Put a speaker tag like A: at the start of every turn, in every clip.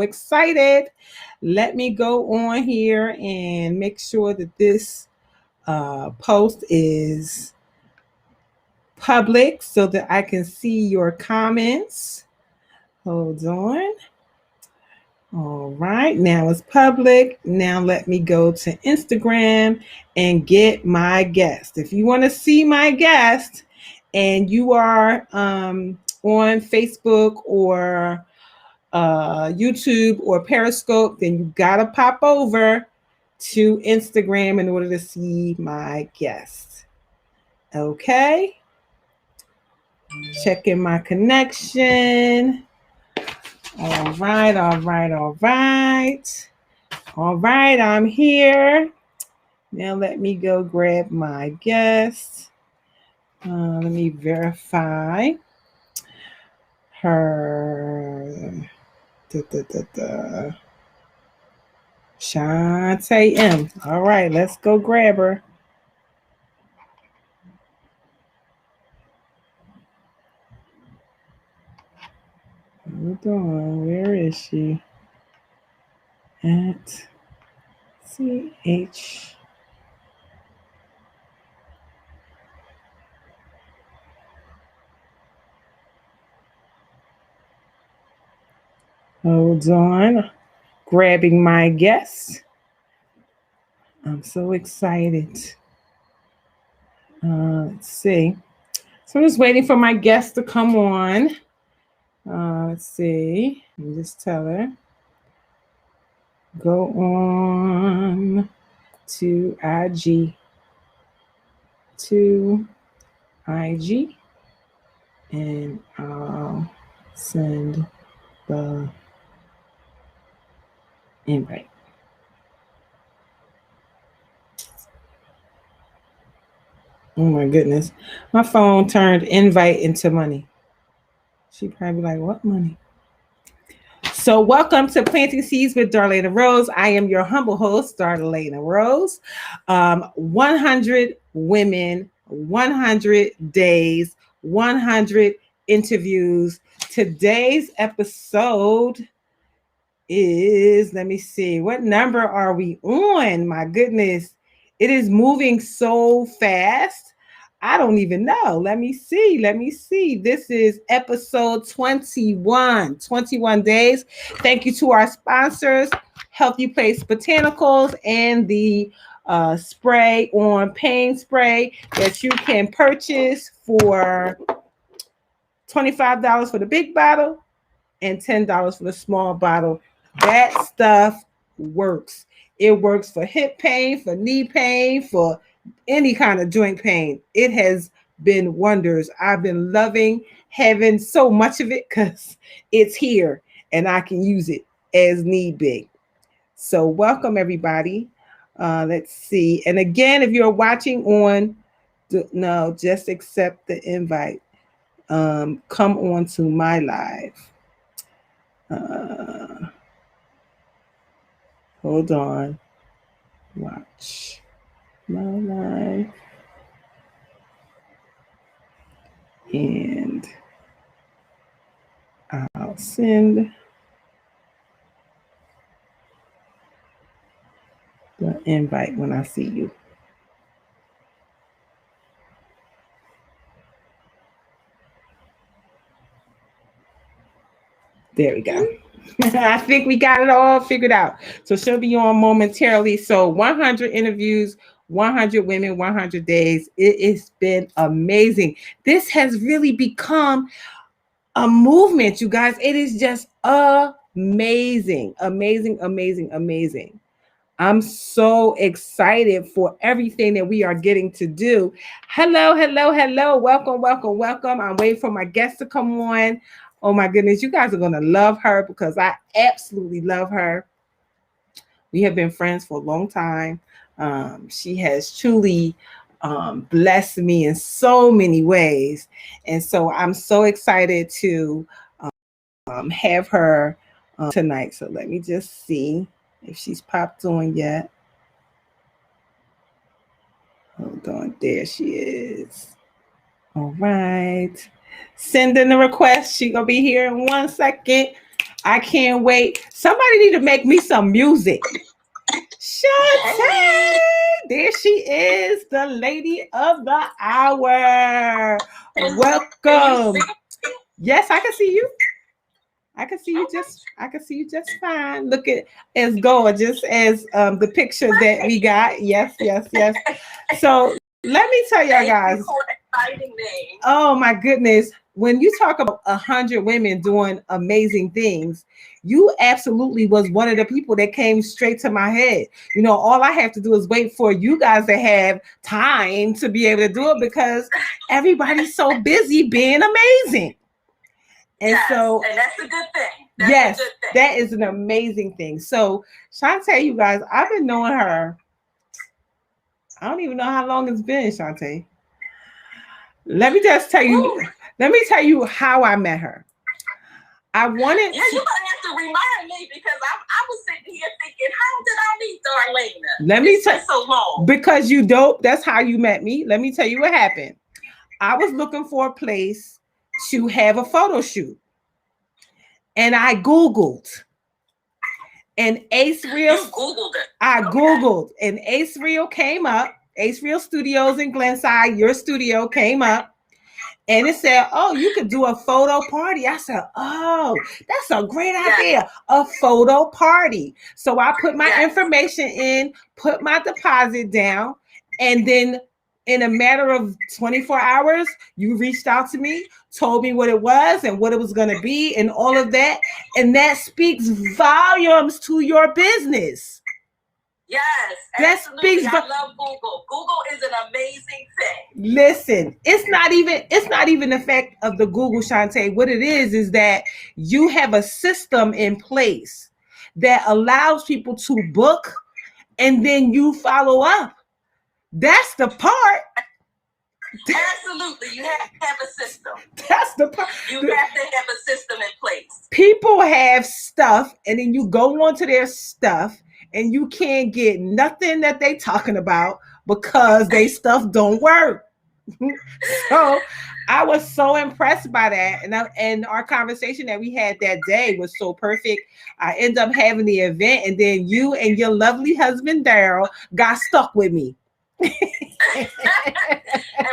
A: excited. Let me go on here and make sure that this post is public so that I can see your comments. Hold on. All right, now it's public. Now let me go to Instagram and get my guest. If you want to see my guest and you are on Facebook or YouTube or Periscope, then you got to pop over to Instagram in order to see my guest. Okay. Checking my connection. All right. All right, I'm here. Now let me go grab my guest. Let me verify her. Shantae M. All right, let's go grab her. Hold on, where is she? At CH. Hold on, grabbing my guest. I'm so excited. Let's see. So I'm just waiting for my guest to come on. Let's see. Let me just tell her. Go on to IG. And I'll send the invite. Oh my goodness. My phone turned invite into money. She'd probably be like, what money? So welcome to Planting Seeds with Darlaina Rose. I am your humble host, Darlaina Rose. 100 women, 100 days, 100 interviews. Today's episode is, let me see, what number are we on? My goodness, it is moving so fast. I don't even know. Let me see. This is episode 21, 21 days. Thank you to our sponsors, Healthy Place Botanicals and the spray on pain spray that you can purchase for $25 for the big bottle and $10 for the small bottle. That stuff works. It works for hip pain, for knee pain, for any kind of joint pain. It has been wonders. I've been loving having so much of it because it's here and I can use it as need be. So welcome everybody. Let's see. And again, if you're watching on, no, just accept the invite. Come on to my live. Hold on. Watch my live. And I'll send the invite when I see you. There we go. I think we got it all figured out. So she'll be on momentarily. So 100 interviews, 100 women, 100 days. It has been amazing. This has really become a movement, you guys. It is just amazing. I'm so excited for everything that we are getting to do. Hello. Welcome. I'm waiting for my guest to come on. Oh my goodness, you guys are going to love her because I absolutely love her. We have been friends for a long time. She has truly blessed me in so many ways. And so I'm so excited to have her tonight. So let me just see if she's popped on yet. Hold on, there she is. All right. Send in the request. She's going to be here in 1 second. I can't wait. Somebody need to make me some music. Shantae, there she is, the lady of the hour. Welcome. Yes, I can see you. I can see you just fine. Look at as gorgeous as the picture that we got. Yes. So let me tell y'all guys. Oh my goodness. When you talk about 100 women doing amazing things, you absolutely was one of the people that came straight to my head. You know, all I have to do is wait for you guys to have time to be able to do it because everybody's so busy being amazing. And so,
B: and that's a good thing.
A: Yes, that is an amazing thing. So, Shantae, you guys, I've been knowing her. I don't even know how long it's been, Shantae. Let me just tell you. Ooh. Let me tell you how I met her. I wanted.
B: Yeah, you're gonna have to remind me because I was sitting here thinking, how did I meet Darlaina?
A: Let me tell
B: so long
A: because you dope. That's how you met me. Let me tell you what happened. I was looking for a place to have a photo shoot, and I Googled. And Ace Real.
B: You Googled it.
A: I Googled, and Ace Real came up. Ace Real Studios in Glenside, your studio came up, and it said, "Oh, you could do a photo party." I said, "Oh, that's a great idea, a photo party." So I put my information in, put my deposit down, and then in a matter of 24 hours, you reached out to me, told me what it was and what it was going to be and all of that. And that speaks volumes to your business.
B: Yes, absolutely. I love Google. Google is an amazing thing.
A: Listen, it's not even the fact of the Google, Shantae. What it is that you have a system in place that allows people to book and then you follow up. That's the part.
B: Absolutely. You have to have a system.
A: That's the part.
B: You have to have a system in place.
A: People have stuff and then you go onto their stuff and you can't get nothing that they talking about because they stuff don't work. So I was so impressed by that. And our conversation that we had that day was so perfect. I ended up having the event and then you and your lovely husband, Daryl, got stuck with me.
B: And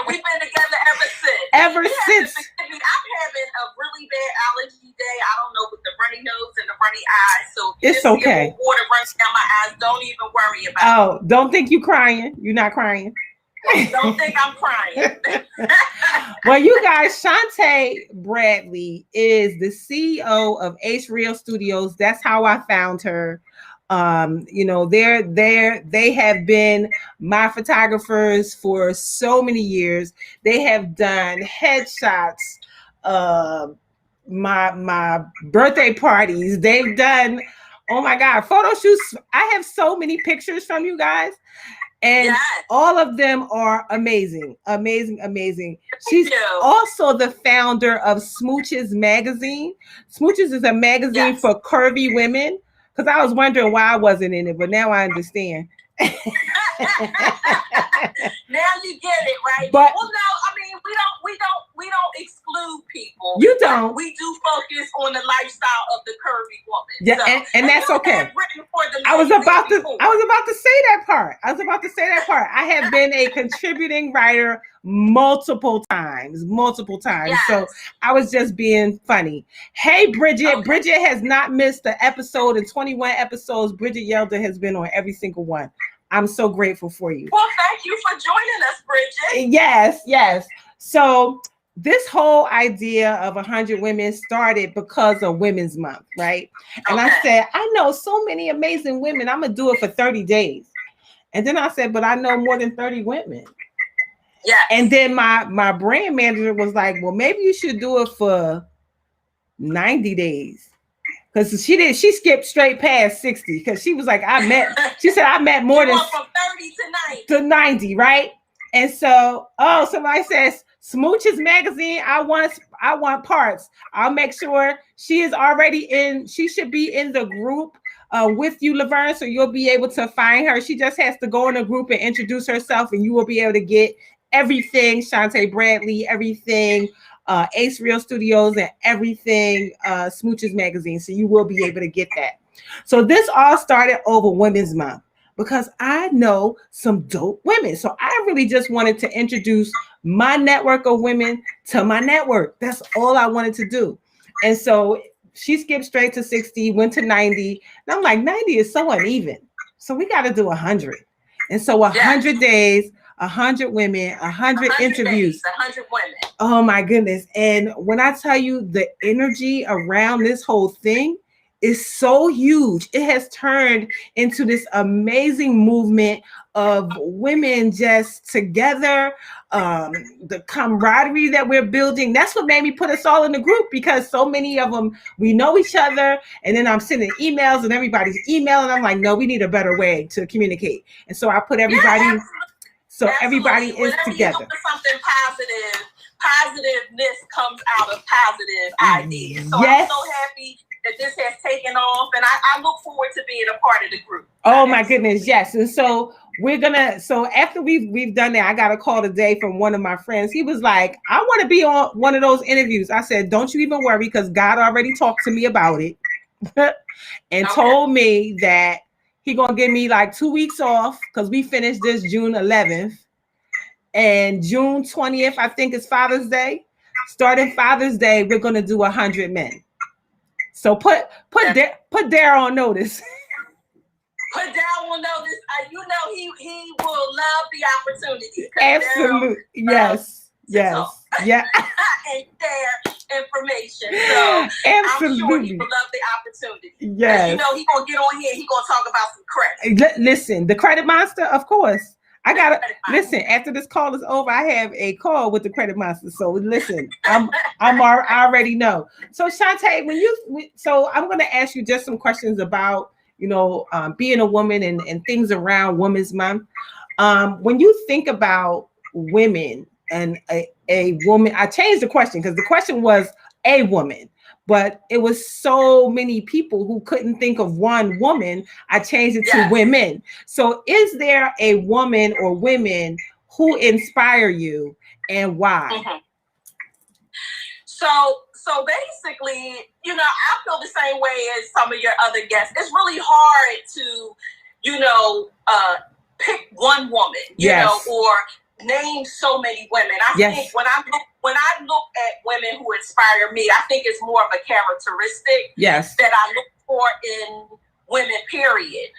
B: we've been together since.
A: Ever since.
B: I'm having a really bad allergy day. I don't know with the runny nose and the runny eyes. So
A: it's okay.
B: Water runs down my eyes. Don't even worry about it.
A: Oh, don't think you crying. You're not crying.
B: Don't think I'm crying.
A: Well, you guys, Shantae Bradley is the CEO of Ace Real Studios. That's how I found her. You know, they have been my photographers for so many years. They have done headshots, my birthday parties. They've done, oh my God, photo shoots. I have so many pictures from you guys. And all of them are amazing. She's also the founder of Smooches Magazine. Smooches is a magazine for curvy women. Because I was wondering why I wasn't in it, but now I understand.
B: Now you get it, right?
A: But
B: well, no, I mean we don't exclude people.
A: You don't.
B: We do focus on the lifestyle of the curvy woman.
A: Yeah, so, and that's okay. I was about to say that part. I have been a contributing writer multiple times. Yes. So I was just being funny. Hey, Bridget. Okay. Bridget has not missed the episode in 21 episodes. Bridget Yelder has been on every single one. I'm so grateful for you.
B: Well, thank you for joining us, Bridget.
A: Yes. So this whole idea of 100 women started because of Women's Month, right? And I said, I know so many amazing women. I'm going to do it for 30 days. And then I said, but I know more than 30 women.
B: Yeah.
A: And then my brand manager was like, well, maybe you should do it for 90 days. Because she skipped straight past 60 because she was like, I met more than
B: from 30
A: to 90, right? And so, somebody says Smooches Magazine, I want parts. I'll make sure she is already in, she should be in the group with you, Laverne, so you'll be able to find her. She just has to go in a group and introduce herself and you will be able to get everything, Shantae Bradley, everything Ace Real Studios, and everything Smooches Magazine. So you will be able to get that. So this all started over Women's Month because I know some dope women. So I really just wanted to introduce my network of women to my network. That's all I wanted to do. And so she skipped straight to 60, went to 90. And I'm like, 90 is so uneven. So we got to do 100. And so 100 days, 100 women, 100 interviews.
B: 100 women.
A: Oh my goodness. And when I tell you the energy around this whole thing is so huge, it has turned into this amazing movement of women just together. The camaraderie that we're building, that's what made me put us all in the group, because so many of them, we know each other, and then I'm sending emails and everybody's emailing. I'm like, no, we need a better way to communicate. And so I put everybody, everybody is
B: Whenever
A: together.
B: You do something positive, positiveness comes out of positive ideas. So I'm so happy that this has taken off, and I look forward to being a part of the group.
A: Oh my goodness, yes. And so we're gonna, so after we've done that, I got a call today from one of my friends. He was like, I want to be on one of those interviews. I said, don't you even worry, because God already talked to me about it and told me that he gonna give me like 2 weeks off, because we finished this June 11th, and June 20th, I think, is Father's Day. Starting Father's Day, we're gonna do 100 men. So put Darryl on notice.
B: Put Darryl on notice. You know he will love the opportunity.
A: Absolutely. Yes. Yeah.
B: And share information. So
A: absolutely.
B: I'm sure he will love the opportunity.
A: Yes.
B: You know, he gonna get on here. He gonna talk about some credit.
A: Listen, the credit monster, of course. I gotta listen. After this call is over, I have a call with the credit monster. So listen, I already know. So Shantae, so I'm gonna ask you just some questions about, you know, being a woman and things around Women's Month. When you think about women and a woman, I changed the question because the question was a woman, but it was so many people who couldn't think of one woman. I changed it to women. So is there a woman or women who inspire you, and why?
B: Mm-hmm. So basically, you know, I feel the same way as some of your other guests. It's really hard to, you know, pick one woman, you know, or name so many women. I think when I look at women who inspire me, I think it's more of a characteristic that I look for in women, period,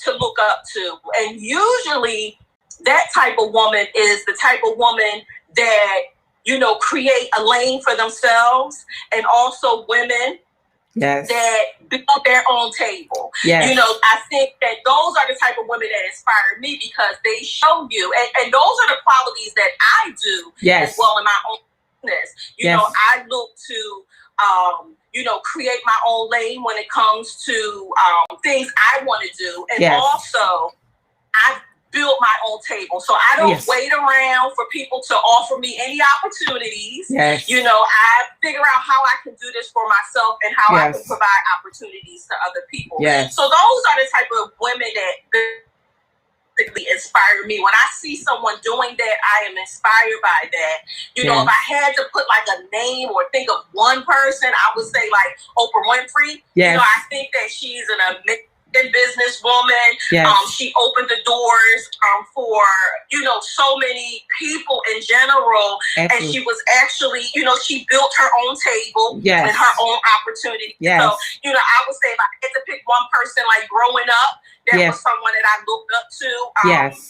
B: to look up to. And usually that type of woman is the type of woman that, you know, create a lane for themselves, and also women that build their own table. You know, I think that those are the type of women that inspire me, because they show you, and those are the qualities that I do as well in my own business. You know, I look to, you know, create my own lane when it comes to things I want to do. And also, I build my own table. So I don't wait around for people to offer me any opportunities. You know, I figure out how I can do this for myself and how I can provide opportunities to other people. So those are the type of women that basically inspire me. When I see someone doing that, I am inspired by that. You know, if I had to put like a name or think of one person, I would say like Oprah Winfrey. You know, I think that she's an amazing businesswoman. She opened the doors for, you know, so many people in general. And she was actually, you know, she built her own table and her own opportunity. So, you know, I would say if I had to pick one person, like growing up, that was someone that I looked up to.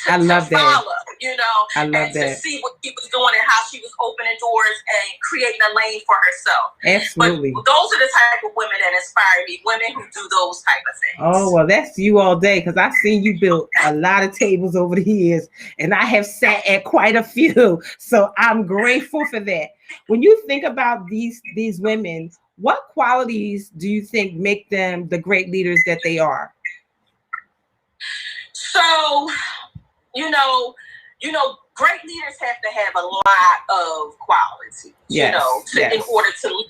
B: I love that. Follow, you know, and to see what she was doing and how she was opening doors and creating a lane for herself.
A: Absolutely.
B: But those are the type of women that inspire me, women who do those type of things.
A: Oh, well, that's you all day, because I've seen you build a lot of tables over the years, and I have sat at quite a few. So I'm grateful for that. When you think about these women, what qualities do you think make them the great leaders that they are?
B: So, you know, great leaders have to have a lot of qualities, you know, in order to lead.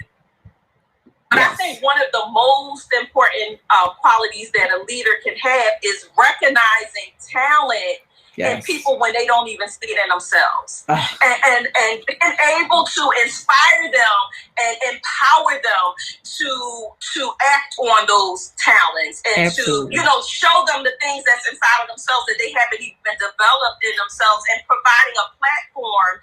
B: But I think one of the most important qualities that a leader can have is recognizing talent in people when they don't even see it in themselves. And being able to inspire them and empower them to act on those talents and to, you know, show them the things that's inside of themselves that they haven't even developed in themselves, and providing a platform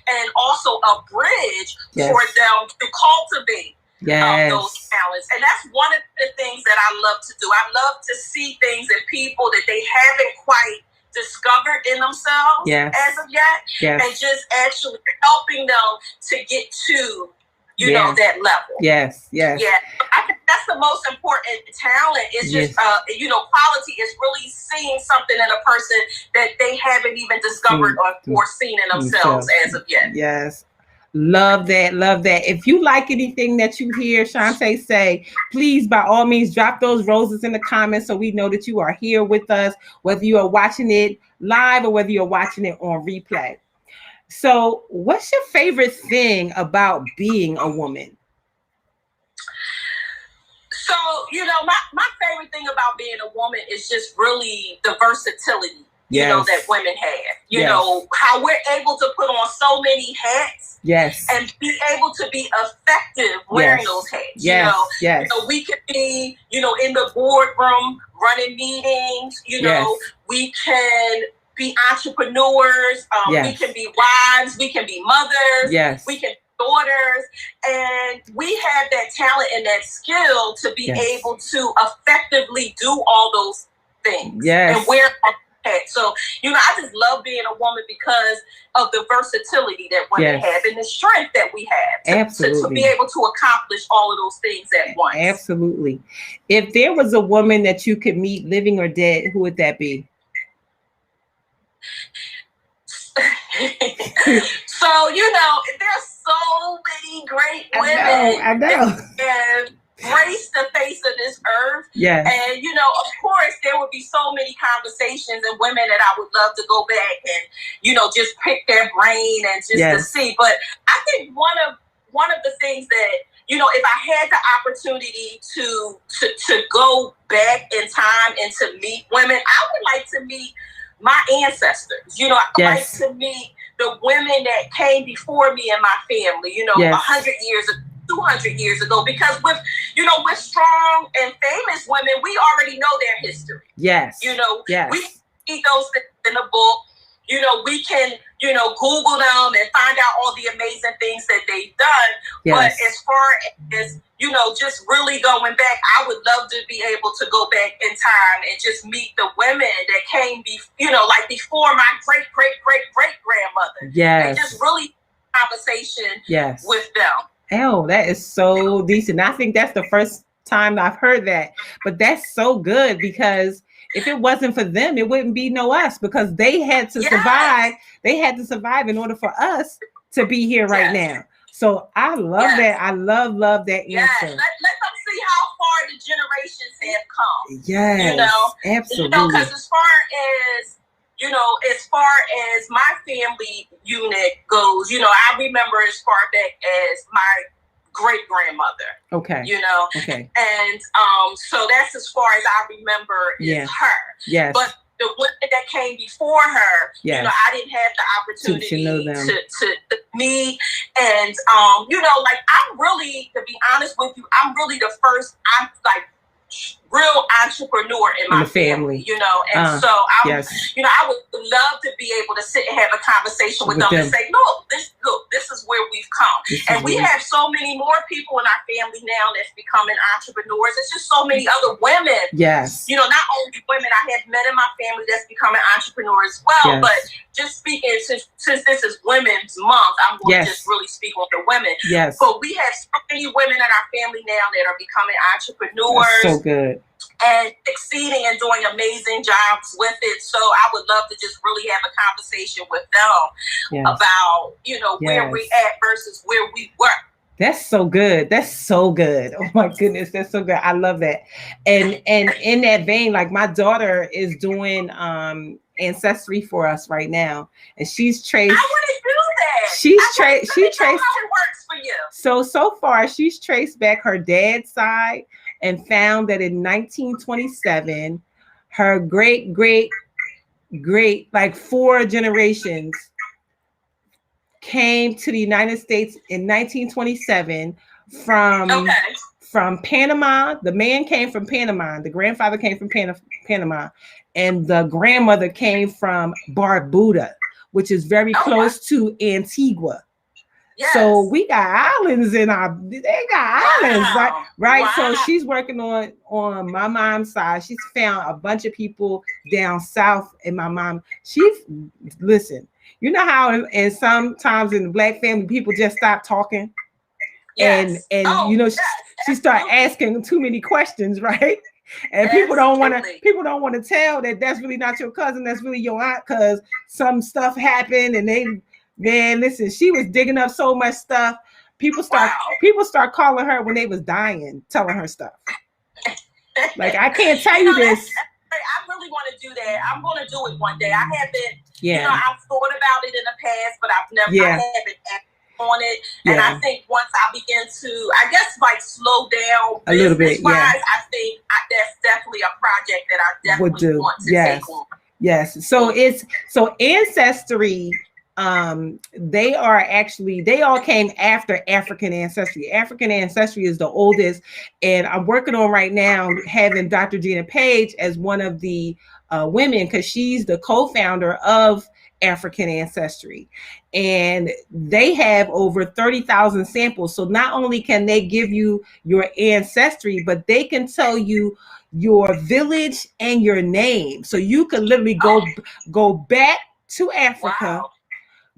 B: and also a bridge for them to cultivate those talents. And that's one of the things that I love to do. I love to see things in people that they haven't quite discovered in themselves as of yet, and just actually helping them to get to, you know, that level. Yeah. I think that's the most important talent. Is just, you know, quality is really seeing something in a person that they haven't even discovered or seen in themselves as of yet.
A: Yes. Love that. Love that. If you like anything that you hear Shantae say, please, by all means, drop those roses in the comments so we know that you are here with us, whether you are watching it live or whether you're watching it on replay. So what's your favorite thing about being a woman?
B: So, you know, my favorite thing about being a woman is just really the versatility, you know, that women have. You know, how we're able to put on so many hats and be able to be effective wearing those hats. You know, we can be, you know, in the boardroom running meetings, you know, we can be entrepreneurs, we can be wives, we can be mothers, we can be daughters, and we have that talent and that skill to be able to effectively do all those things and wear hat. So, you know, I just love being a woman because of the versatility that women have and the strength that we have to be able to accomplish all of those things at once.
A: Absolutely. If there was a woman that you could meet, living or dead, who would that be?
B: So, you know, there's so many great women
A: I know.
B: that grace the face of this earth. And, you know, of course, there would be so many conversations and women that I would love to go back and, you know, just pick their brain and just to see. But I think one of the things that, you know, if I had the opportunity to go back in time and to meet women, I would like to meet my ancestors. You know, I like to meet the women that came before me and my family, you know, 100 years ago, 200 years ago, because with strong and famous women, we already know their history. You know, we see those things in a book. You know, we can, you know, Google them and find out all the amazing things that they've done. But as far as, you know, just really going back, I would love to be able to go back in time and just meet the women that came, you know, like before my great grandmother. And just really conversation with them.
A: Oh, that is so decent. I think that's the first time I've heard that. But that's so good, because if it wasn't for them, it wouldn't be no us, because they had to survive. They had to survive in order for us to be here right now. So I love that. I love that answer.
B: Let them see how far the generations have come.
A: You know, absolutely.
B: You know, because as far as my family unit goes, you know, I remember as far back as my great grandmother. You know, and so that's as far as I remember is her. But the women that came before her, you know, I didn't have the opportunity to meet. And you know, like, I'm really, to be honest with you, I'm really the first. I'm like real entrepreneur in my family, you know, and so you know, I would love to be able to sit and have a conversation with them and say, look, this is where we've come. And we have so many more people in our family now that's becoming entrepreneurs. It's just so many other women. You know, not only women I have met in my family that's becoming entrepreneurs as well, but just speaking, since this is Women's Month, I'm going to just really speak on the women. But we have so many women in our family now that are becoming entrepreneurs.
A: That's so good.
B: And succeeding and doing amazing jobs with it. So I would love to just really have a conversation with them about, you know, where we're at versus where we were.
A: That's so good. That's so good. Oh my goodness, that's so good. I love that. And in that vein, like, my daughter is doing ancestry for us right now, and she's traced. I want to do that. She traced. How it
B: works for you.
A: So far, she's traced back her dad's side and found that in 1927, her great great, like 4 generations came to the United States in 1927 from Panama. The man came from Panama. The grandfather came from Panama, and the grandmother came from Barbuda, which is very close to Antigua. Yes. So we got islands in our. They got islands, right? Wow. So she's working on my mom's side. She's found a bunch of people down south, and my mom. Listen. You know how and sometimes in the Black family people just stop talking, yes. and you know she start asking too many questions, right? And people don't want to tell that that's really not your cousin, that's really your aunt, because some stuff happened and man, listen, she was digging up so much stuff. People start calling her when they was dying, telling her stuff. Like, I can't tell you this.
B: I really want to do that. I'm going to do it one day. I haven't, I've thought about it in the past, but I haven't acted on it. And I think once I begin to, I guess, like slow down
A: a little bit,
B: I think that's definitely a project that I definitely want to take on.
A: Yes. So Ancestry, they all came after African Ancestry. African Ancestry is the oldest, and I'm working on right now having Dr. Gina Page as one of the women, because she's the co-founder of African Ancestry, and they have over 30,000 samples. So not only can they give you your ancestry, but they can tell you your village and your name. So you can literally go back to Africa. Wow.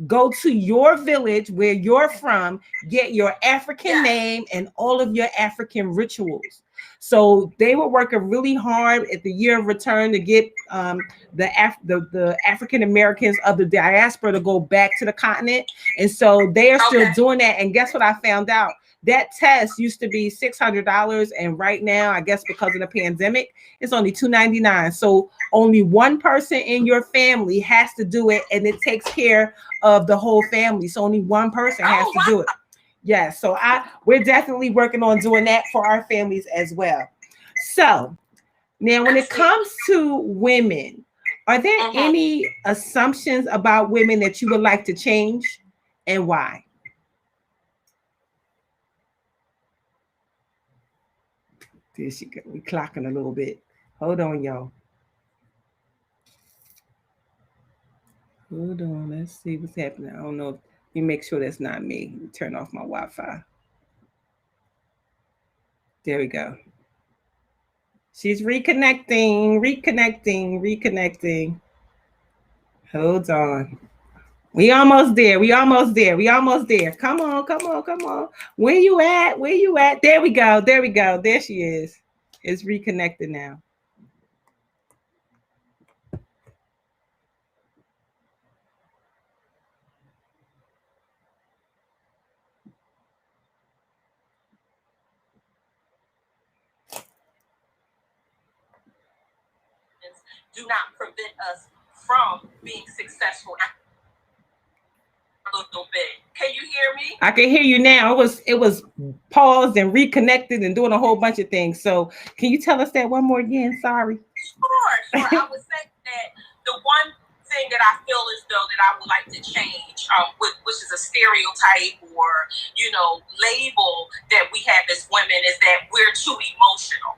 A: Go to your village where you're from, get your African name and all of your African rituals. So they were working really hard at the year of return to get the African Americans of the diaspora to go back to the continent. And so they are still doing that. And guess what I found out? That test used to be $600, and right now, I guess because of the pandemic, it's only $299. So only one person in your family has to do it, and it takes care of the whole family. So only one person has to do it. Yes. So we're definitely working on doing that for our families as well. So now, when it comes to women, are there any assumptions about women that you would like to change, and why? There she go. We're clocking a little bit. Hold on, y'all. Hold on. Let's see what's happening. I don't know. Let me make sure that's not me. Turn off my Wi-Fi. There we go. She's reconnecting. Hold on. We almost there. Come on. Where you at? There we go. There she is. It's reconnected now.
B: Do not prevent us from being successful. A little bit. Can you hear me?
A: I can hear you now. It was paused and reconnected and doing a whole bunch of things. So can you tell us that one more again? Sorry.
B: Sure. I would say that the one thing that I feel as though that I would like to change, which is a stereotype or label that we have as women, is that we're too emotional.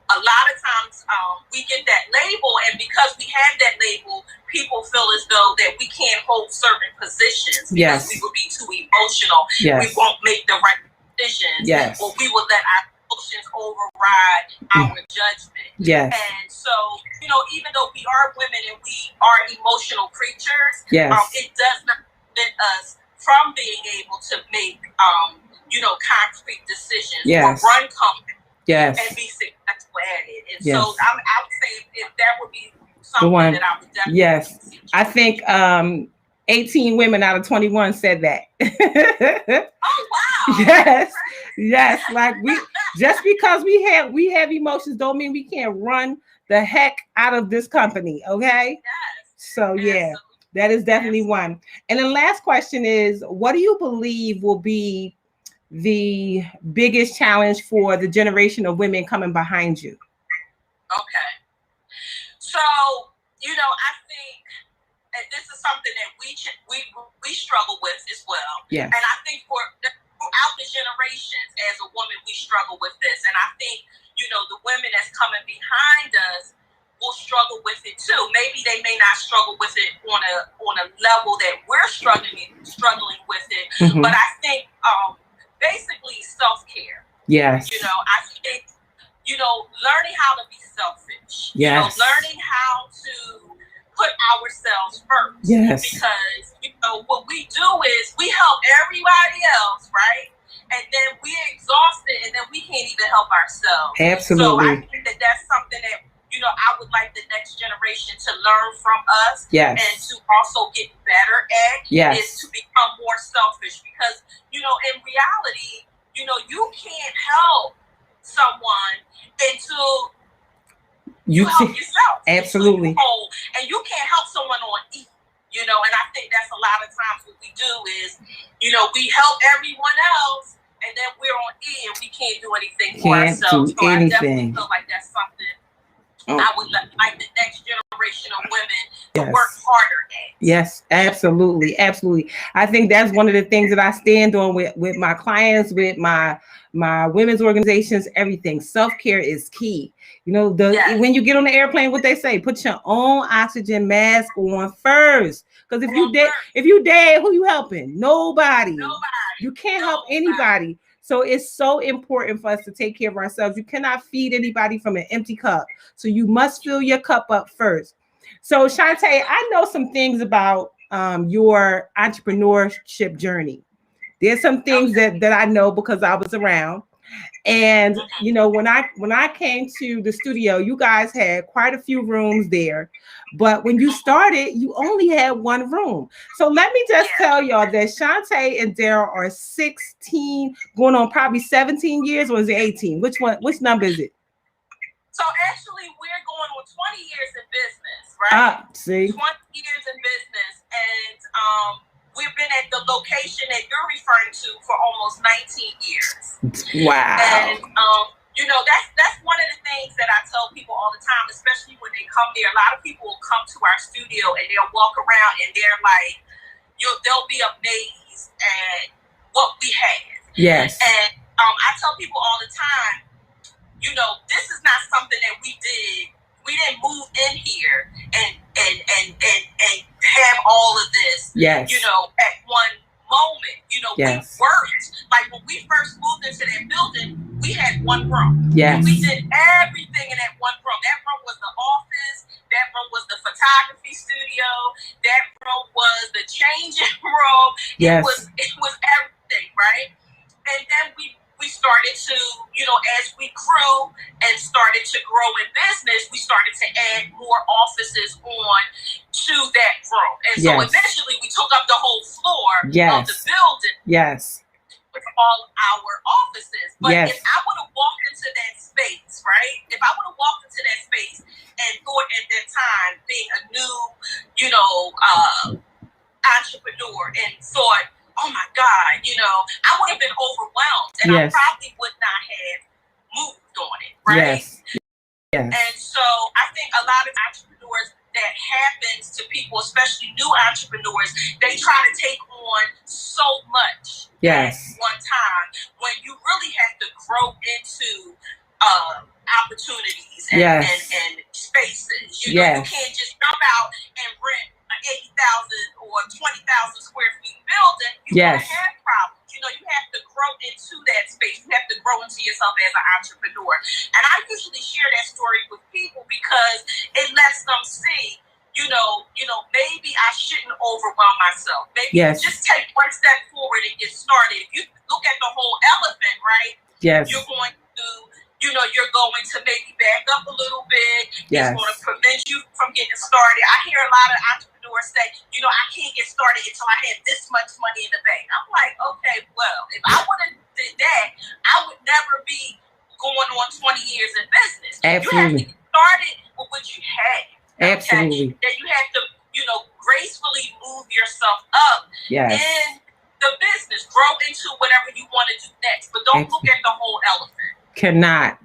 B: A lot of times we get that label, and because we have that label, people feel as though that we can't hold certain positions because we will be too emotional. Yes. We won't make the right decisions. Yes. Or we will let our emotions override our judgment. Yes. And so, even though we are women and we are emotional creatures, it does not prevent us from being able to make, concrete decisions or run companies. Yes. And be successful at it. And so I would say if that would be something that I would definitely.
A: Yes. I think 18 women out of 21 said that.
B: Oh wow.
A: Yes. Like just because we have emotions don't mean we can't run the heck out of this company. Okay. Yes. So that is definitely one. And the last question is, what do you believe will be the biggest challenge for the generation of women coming behind you?
B: Okay. So, I think, and this is something that we struggle with as well.
A: Yeah.
B: And I think throughout the generations, as a woman, we struggle with this. And I think, the women that's coming behind us will struggle with it too. Maybe they may not struggle with it on a level that we're struggling with it. Mm-hmm. But I think basically self-care.
A: Yes.
B: I think, learning how to be selfish.
A: Yes.
B: Learning how to put ourselves first.
A: Yes.
B: Because, what we do is we help everybody else, right? And then we're exhausted and then we can't even help ourselves.
A: Absolutely.
B: So I think that's something that, I would like the next generation to learn from us.
A: Yes.
B: And to also get better at.
A: Yes.
B: Is to become more selfish. Because, in reality, you can't help someone until you help yourself.
A: Absolutely.
B: And you can't help someone on E. And I think that's a lot of times what we do is, we help everyone else and then we're on E and we can't do anything for ourselves. So I definitely feel like that's something I would like the next generation of women to work harder at.
A: Yes, absolutely. Absolutely. I think that's one of the things that I stand on with my clients, with my women's organizations, everything. Self-care is key. When you get on the airplane, what they say, put your own oxygen mask on first. Because if you dead, who you helping? Nobody. You can't help anybody. So it's so important for us to take care of ourselves. You cannot feed anybody from an empty cup. So you must fill your cup up first. So Shantae, I know some things about your entrepreneurship journey. There's some things that I know because I was around. And when I came to the studio, you guys had quite a few rooms there. But when you started, you only had one room. So let me just tell y'all that Shantae and Daryl are 16, going on probably 17 years, or is it 18? Which number is it?
B: So actually, we're going on 20 years in business, right?
A: See?
B: 20 years in business. And we've been at the location that you're referring to for almost 19 years.
A: Wow.
B: And, that's one of the things that I tell people all the time, especially when they come there. A lot of people will come to our studio and they'll walk around and they're like, they'll be amazed at what we have.
A: Yes.
B: And I tell people all the time, this is not something that we did. We didn't move in here and have all of this,
A: yes.
B: At one moment.
A: Yes.
B: We worked. Like when we first moved into that building, we had one room.
A: Yes.
B: And we did everything in that one room. That room was the office. That room was the photography studio. That room was the changing room.
A: Yes.
B: It was everything, right? And then we started to, as we grew and started to grow in business, we started to add more offices on to that room. And so eventually we took up the whole floor of the building.
A: Yes.
B: With all our offices. But if I would have walked into that space, right? If I would have walked into that space and thought at that time, being a new, entrepreneur, and thought, oh my God, I would have been overwhelmed and I probably would not have moved on it, right?
A: Yes.
B: And so I think a lot of entrepreneurs, that happens to people, especially new entrepreneurs, they try to take on so much at one time when you really have to grow into opportunities and spaces. You can't just jump out and rent an 80,000 or 20,000 square feet building. You're going to have problems. You have to grow into that space. You have to grow into yourself as an entrepreneur. And I usually share that story with people because it lets them see, maybe I shouldn't overwhelm myself. Maybe just take one step forward and get started. If you look at the whole elephant, right?
A: Yes.
B: You're going to, you're going to maybe back up a little bit. It's going to prevent you from getting started. I hear a lot of entrepreneurs say, I can't get started until I have this much money in the bank. I'm like, okay, well, if I would have did that, I would never be going on 20 years in business.
A: Absolutely.
B: You have to get started with what you have.
A: Absolutely.
B: Then you have to, gracefully move yourself up in the business. Grow into whatever you want to do next. But don't look at the whole elephant.
A: Cannot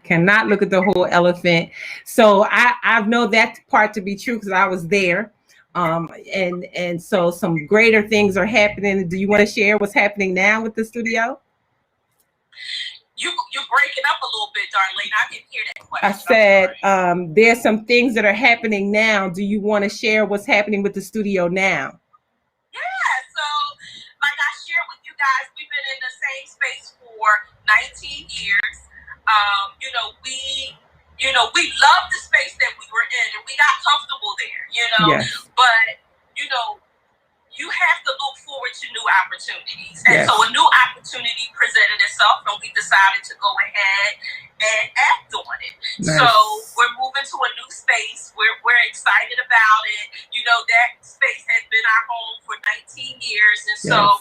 A: look at the whole elephant. So I know that part to be true because I was there. And so some greater things are happening. Do you want to share what's happening now with the studio?
B: You're breaking up a little bit, Darlaina. I didn't hear that question.
A: I said there's some things that are happening now. Do you want to share what's happening with the studio now?
B: Yeah, so like I shared with you guys, we've been in the same space for 19 years. We loved the space that we were in, and we got comfortable there.
A: Yes.
B: But you have to look forward to new opportunities. And so a new opportunity presented itself, and we decided to go ahead and act on it. Nice. So we're moving to a new space. We're excited about it. That space has been our home for 19 years. And so,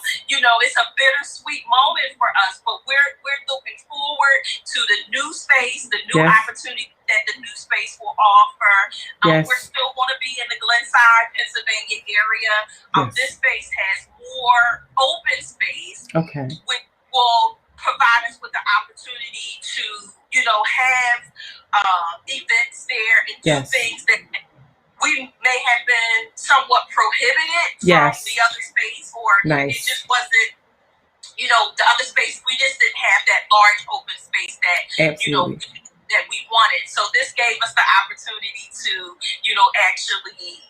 B: it's a bittersweet moment for us, but we're looking forward to the new space, the new opportunity that the new space will offer. We're still going to be in the Glenside, Pennsylvania area. This space has more open space, which will provide us with the opportunity to, have events there and do things that we may have been somewhat prohibited from the other space, or it just wasn't, the other space, we just didn't have that large open space that, that we wanted. So this gave us the opportunity to, actually,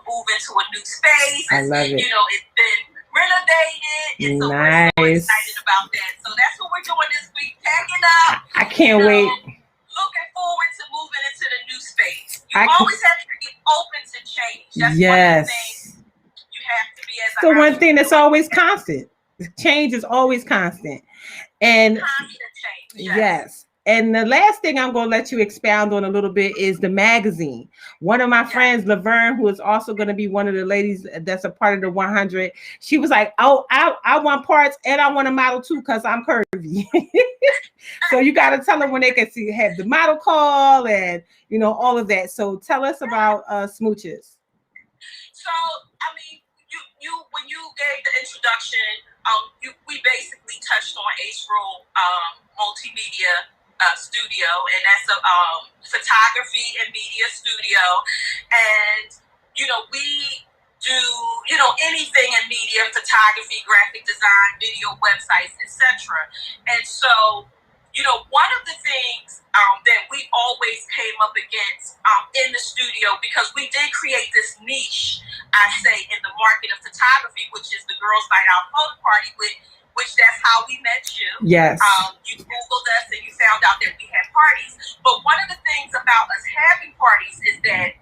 B: move into a new space.
A: I love it.
B: It's been renovated. And so we're so excited about that. So that's what we're doing this week, packing up.
A: I can't wait.
B: Looking forward to moving into the new space. You always have to be open to change. That's one thing you have to be as
A: the one thing that's always constant. Change is always constant. And
B: constant change.
A: Yes. And the last thing I'm going to let you expound on a little bit is the magazine. One of my friends, Laverne, who is also going to be one of the ladies that's a part of the 100, she was like, oh, I want parts and I want a model too because I'm curvy. So you got to tell them when they can have the model call and, all of that. So tell us about Smooches.
B: So, you when you gave the introduction, we basically touched on April Multimedia Studio, and that's a photography and media studio. And we do anything in media, photography, graphic design, video, websites, etc. And so one of the things that we always came up against in the studio, because we did create this niche, I say, in the market of photography, which is the Girls Night Out Photo Party, which that's how we met you.
A: Yes.
B: You Googled us and you found out that we had parties. But one of the things about us having parties is that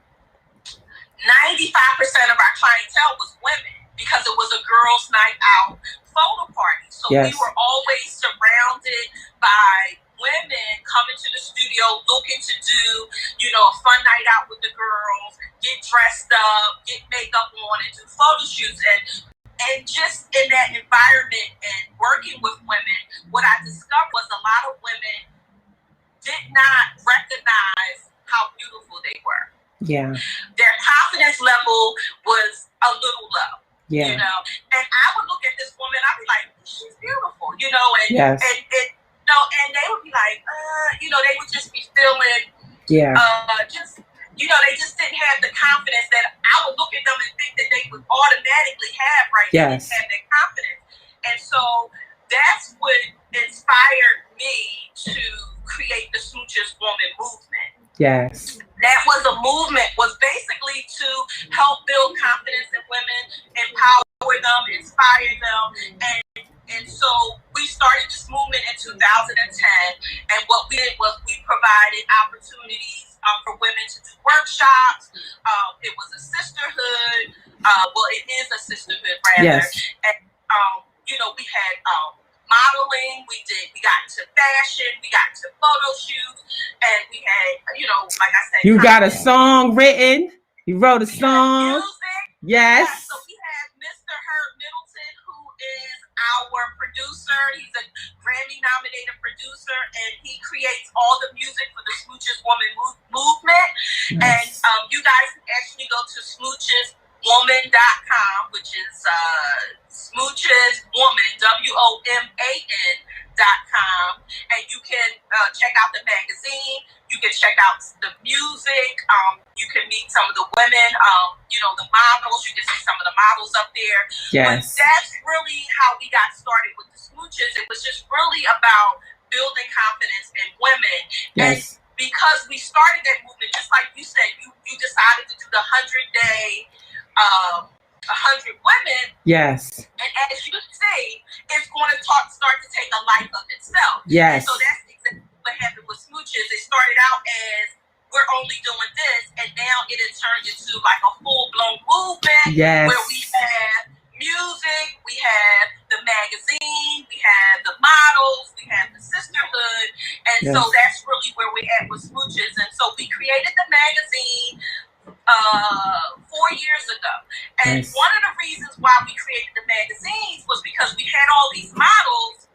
B: 95% of our clientele was women, because it was a girls' night out photo party. So we were always surrounded by women coming to the studio looking to do, a fun night out with the girls, get dressed up, get makeup on, and do photo shoots. And just in that environment and working with women, what I discovered was a lot of women did not recognize how beautiful they were.
A: Yeah.
B: Their confidence level was a little low.
A: Yeah.
B: And I would look at this woman, I'd be like, she's beautiful, and they would be like, they would just be feeling, they just didn't have the confidence that I would look at them and think that they would automatically have, right? They didn't have that confidence. And so that's what inspired me to create the Smooches Woman movement.
A: Yes.
B: That was a movement, was basically to help build confidence in women, empower them, inspire them. And so we started this movement in 2010. And what we did was we provided opportunities for women to do workshops. It was a sisterhood. It is a sisterhood, rather.
A: Yes.
B: And, we had modeling, we got into fashion, we got into photo shoots, and we had, like I said,
A: you got a song written, you wrote a song.
B: Music.
A: Yes.
B: Yeah, so we have Mr. Herb Middleton, who is our producer. He's a Grammy-nominated producer, and he creates all the music for the Smooches Woman movement. Nice. And you guys can actually go to smoocheswoman.com, which is Smooches Woman, WOMAN.com. and you can check out the magazine. You can check out the music. You can meet some of the women, the models. You can see some of the models up there.
A: Yes.
B: But that's really how we got started with the Smooches. It was just really about building confidence in women.
A: Yes.
B: And because we started that movement, just like you said, you decided to do the 100-day 100 women.
A: Yes.
B: And as you see, it's going to start to take a life of itself.
A: Yes.
B: And so that's exactly what happened with Smooches. It started out as we're only doing this, and now it has turned into like a full-blown movement.
A: Yes.
B: Where we have music, we have the magazine, we have the models, we have the sisterhood, and
A: yes.
B: so that's really where we're at with Smooches. And so we created the magazine 4 years ago. And
A: nice.
B: One of the reasons why we created the magazines was because we had all these models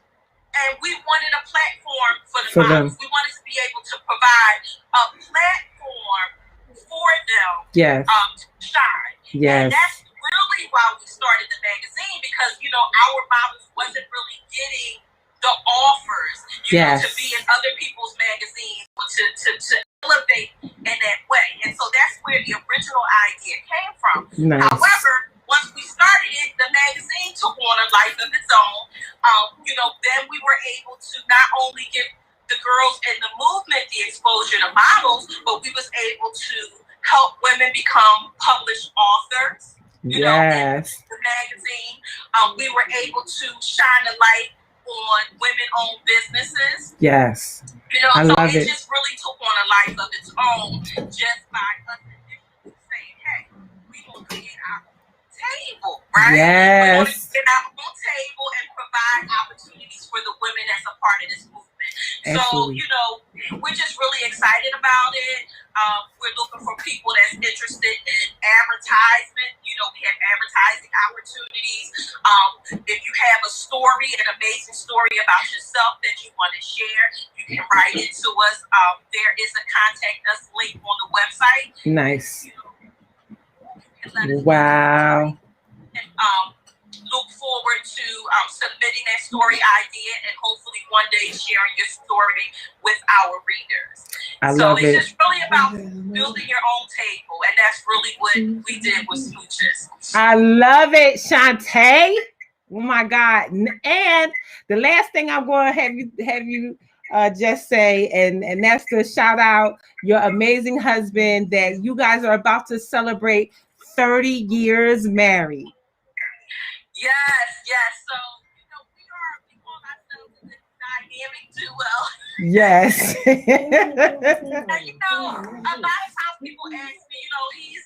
B: and we wanted a platform for the models. We wanted to be able to provide a platform for them
A: yes.
B: To shine.
A: Yes.
B: And that's really why we started the magazine, because, our models wasn't really getting the offers,
A: yes.
B: to be in other people's magazines, to elevate in that way. And so that's where the original idea came from.
A: Nice.
B: However, once we started it, the magazine took on a life of its own. Then we were able to not only give the girls in the movement the exposure to models, but we was able to help women become published authors.
A: Yes.
B: In the magazine, we were able to shine a light on women-owned businesses.
A: Yes. I
B: so
A: love
B: it just really took on a life of its own just by us saying, hey, we will create our table, right?
A: Yes.
B: We want to get our own table and provide opportunities for the women that's a part of this movement.
A: Absolutely.
B: So, we're just really excited about it. We're looking for people that's interested in advertisement. We have advertising opportunities. If you have a story, an amazing story about yourself that you want to share, you can write it to us. There is a contact us link on the website.
A: Nice.
B: Wow. And look forward to submitting that story idea and hopefully one day sharing your story with our readers.
A: Love it.
B: So it's just really about building your own table, and that's really what we did with Smooches.
A: I love it, Shantae. Oh my God. And the last thing I'm going to have you just say, and that's to shout out your amazing husband that you guys are about to celebrate 30 years married.
B: Yes. So, we call ourselves the dynamic duo.
A: Yes.
B: And, a lot of times people ask me,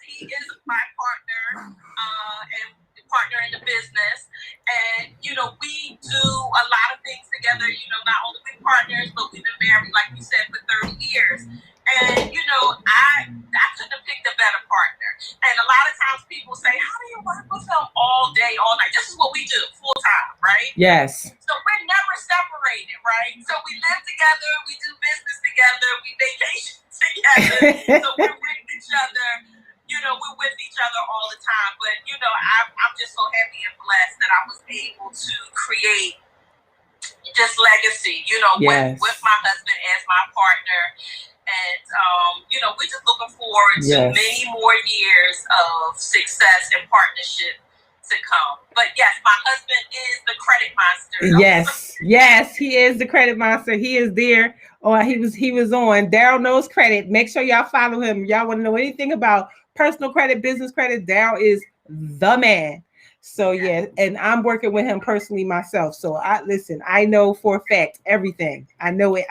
B: he is my partner, and partner in the business. And, we do a lot of things together, not only we partners, but we've been married, like you said, for 30 years. And, I couldn't have picked a better partner. And a lot of times people say, how do you work with him all day, all night? This is what we do, full time, right?
A: Yes.
B: So we're never separated, right? So we live together, we do business together, we vacation together. So we're with each other, we're with each other all the time. But, I'm just so happy and blessed that I was able to create this legacy,
A: yes.
B: with my husband as my partner. And, we're just looking forward to
A: yes.
B: many more years of success and partnership to come. But yes, my husband is the credit monster.
A: Yes, he is the credit monster. He is there. Oh, he was on Daryl Knows Credit. Make sure y'all follow him. Y'all want to know anything about personal credit, business credit? Daryl is the man. So yeah, and I'm working with him personally myself. So I know for a fact everything. I know it.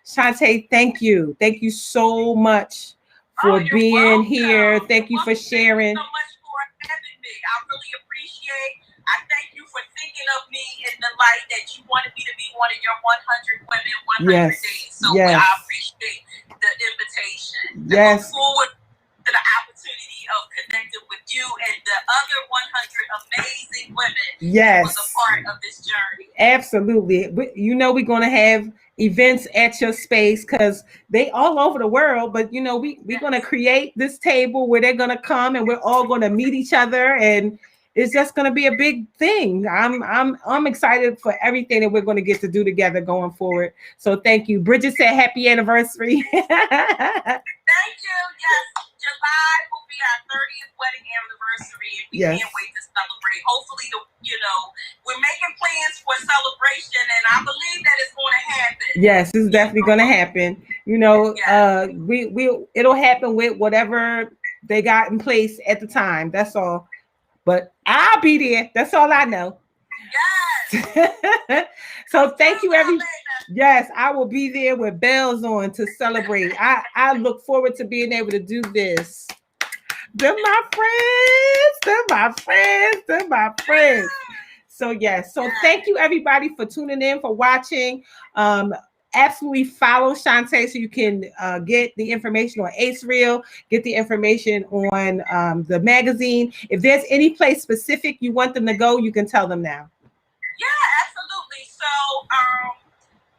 A: Shantae, thank you. Thank you so much for being
B: welcome.
A: here. Thank you for sharing.
B: Thank you so much for having me. I really appreciate. I thank you for thinking of me in the light that you wanted me to be one of your 100 women, 100 days. So I appreciate the invitation.
A: Yes.
B: I look forward to the opportunity of connecting with you and the other 100 amazing women that was a part of this journey.
A: Absolutely. We're going to have events at your space because they all over the world, but we're going to create this table where they're going to come and we're all going to meet each other and it's just going to be a big thing. I'm excited for everything that we're going to get to do together going forward. So thank you. Bridget said happy anniversary.
B: Thank you. Yes, July will be our 30th wedding anniversary, and we can't wait to celebrate. Hopefully, we're making plans for a celebration, and I believe that it's going to happen.
A: Yes, it's definitely going to happen. It'll happen with whatever they got in place at the time. That's all. But I'll be there. That's all I know.
B: Yes.
A: So thank you, everyone. Yes, I will be there with bells on to celebrate. I look forward to being able to do this. They're my friends. So yes. So thank you, everybody, for tuning in, for watching. Absolutely follow Shantae so you can get the information on Ace Reel, get the information on the magazine. If there's any place specific you want them to go, you can tell them now.
B: Yeah, absolutely. So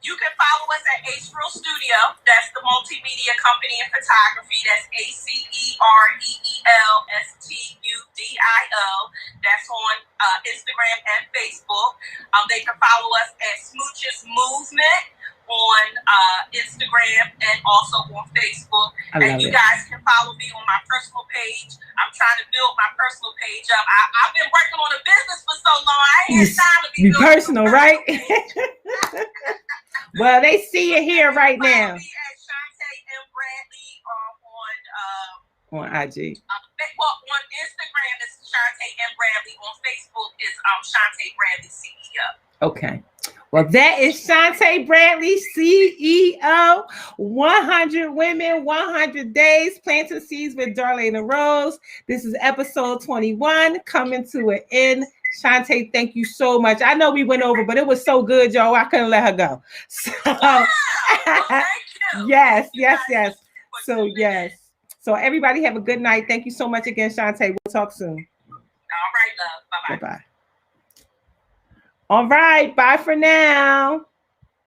B: you can follow us at Ace Reel Studio. That's the multimedia company in photography. That's ACEREELSTUDIO. That's on Instagram and Facebook. They can follow us at Smooches Movement on Instagram and also on Facebook. And you guys can follow me on my personal page. I'm trying to build my personal page up. I've been working on a business for so long. I ain't had time to be
A: personal, right? Well, they see you here right now.
B: Follow me at Shantae M. Bradley
A: on IG.
B: On Instagram is Shantae M. Bradley. On Facebook is Shantae Bradley CEO.
A: Okay. Well, that is Shantae Bradley, CEO, 100 Women, 100 Days, Planting Seeds with Darlaina Rose. This is episode 21, coming to an end. Shantae, thank you so much. I know we went over, but it was so good, y'all. I couldn't let her go. So,
B: well, thank you.
A: Yes. So, yes. So, everybody have a good night. Thank you so much again, Shantae. We'll talk soon.
B: All right, love. Bye-bye.
A: Bye-bye. All right. Bye for now.